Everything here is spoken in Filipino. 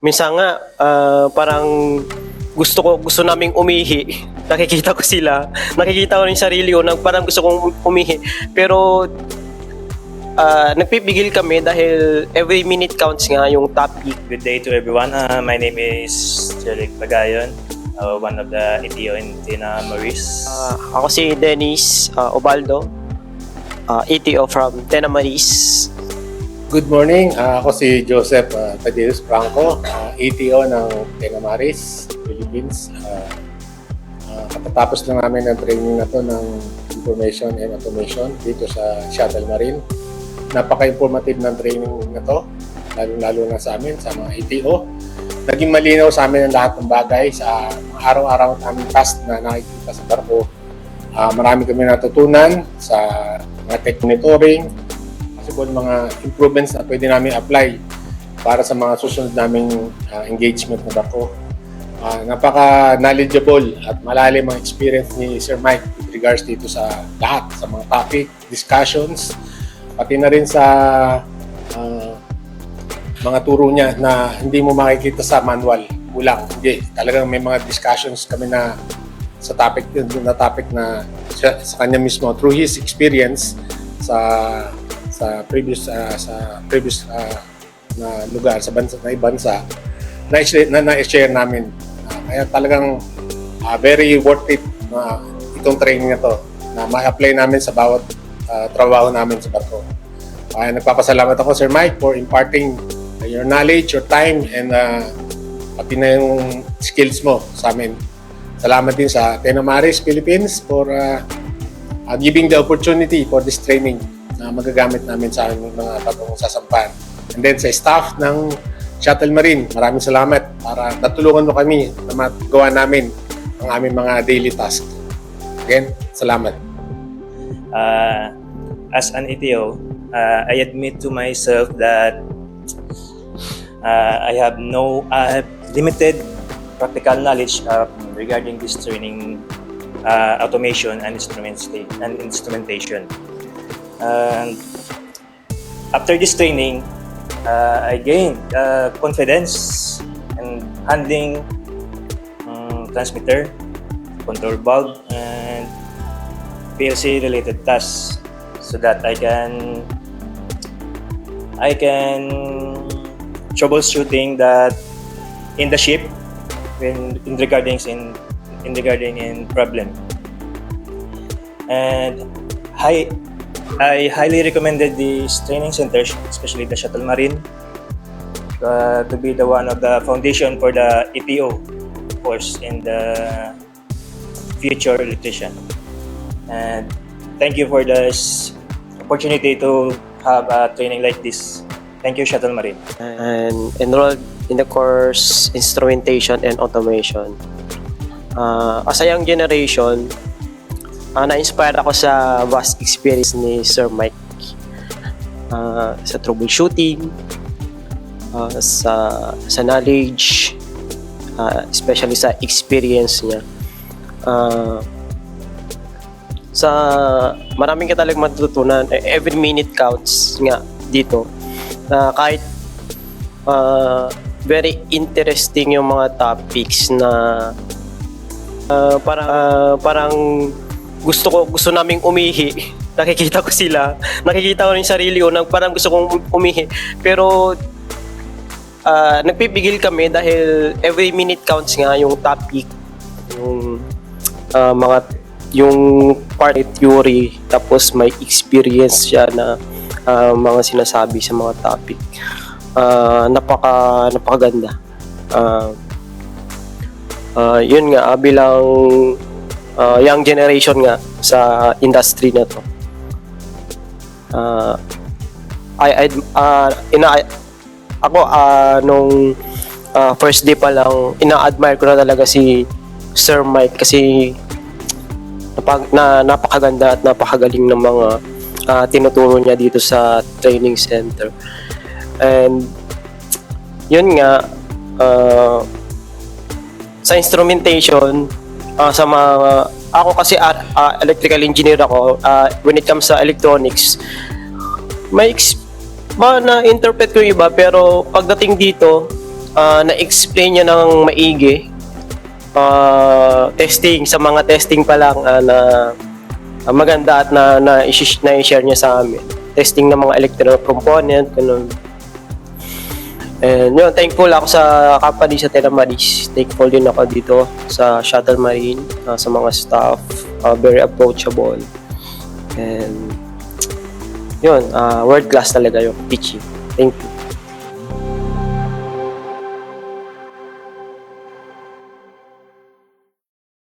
Minsan nga, parang gusto naming umihi. Nakikita ko sila, nakikita ko rin yung sarili ko na parang gusto kong umihi. Pero nagpipigil kami dahil every minute counts nga yung topic. Good day to everyone. My name is Jeric Pagayon, one of the ETO in Tina Maris. Ako si Dennis Obaldo, ETO from Tena Maris. Good morning, ako si Joseph Tadeusz Franco, ETO ng Tena Maris, Philippines. Katatapos lang namin ng training na to ng Information and Automation dito sa Shuttle Marine. Napaka-informative ng training na to, lalo na sa amin, sa mga ETO. Naging malinaw sa amin ang lahat ng bagay sa araw-araw naming task na nakikita sa barko. Marami kami natutunan sa mga tech monitoring, possible mga improvements na pwede namin apply para sa mga susunod naming engagement na barko. Napaka-knowledgeable at malalim ang experience ni Sir Mike with regards dito sa lahat, sa mga topic, discussions, pati na rin sa mga turo niya na hindi mo makikita sa manual. Kulang. Hindi. Talagang may mga discussions kami na sa topic na sa kanya mismo through his experience sa previous na lugar sa bansa na na-share namin. Kaya talagang very worth it itong training na to na ma-apply namin sa bawat trabaho namin sa barko. Kaya nagpapasalamat ako Sir Mike for imparting your knowledge, your time, and pati na yung skills mo sa amin. Salamat din sa Tena Maris Philippines for giving the opportunity for this training na magagamit namin sa aming mga bagong sasampahan. And then sa staff ng Shuttle Marine, maraming salamat para natulungan mo kami na magawa namin ang aming mga daily task. Again, salamat. As an ETO, I admit to myself that I have limited practical knowledge regarding this training, automation and instrumentation. After this training, I gained confidence in handling transmitter, control valve, and PLC-related tasks, so that I can troubleshooting that in the ship in regarding problem. And I highly recommended these training centers, especially the Shuttle Marine, to be the one of the foundation for the ETO course in the future electrician. And thank you for this opportunity to have a training like this. Thank you, Shuttle Marine. And enrolled in the course Instrumentation and Automation. As a young generation, na-inspire ako sa vast experience ni Sir Mike sa troubleshooting, sa knowledge, especially sa experience niya. Sa maraming ka talagang matutunan. Every minute counts nga dito. Kahit very interesting yung mga topics na parang gusto naming umihi. Nakikita ko sila, nakikita ko rin yung sarili ko na parang gusto kong umihi. Pero nagpipigil kami dahil every minute counts nga yung topic, yung part theory, tapos may experience siya na mga sinasabi sa mga topic. Napakaganda. Yun nga, bilang young generation nga sa industry na to. Nung first day pa lang, ina-admire ko na talaga si Sir Mike kasi napakaganda at napakagaling ng mga tinuturo niya dito sa training center. And yun nga, sa instrumentation, sa mga ako kasi electrical engineer ako, when it comes sa electronics, may na-interpret ko yung iba, pero pagdating dito na-explain niya ng maigi. Testing, sa mga testing pa lang na maganda at na-share niya sa amin. Testing ng mga electrical component, ganun. And yun, thankful ako sa company sa Telemaris. Thankful din ako dito sa Shuttle Marine, sa mga staff, very approachable. And yun, world class talaga yung teaching. Thank you.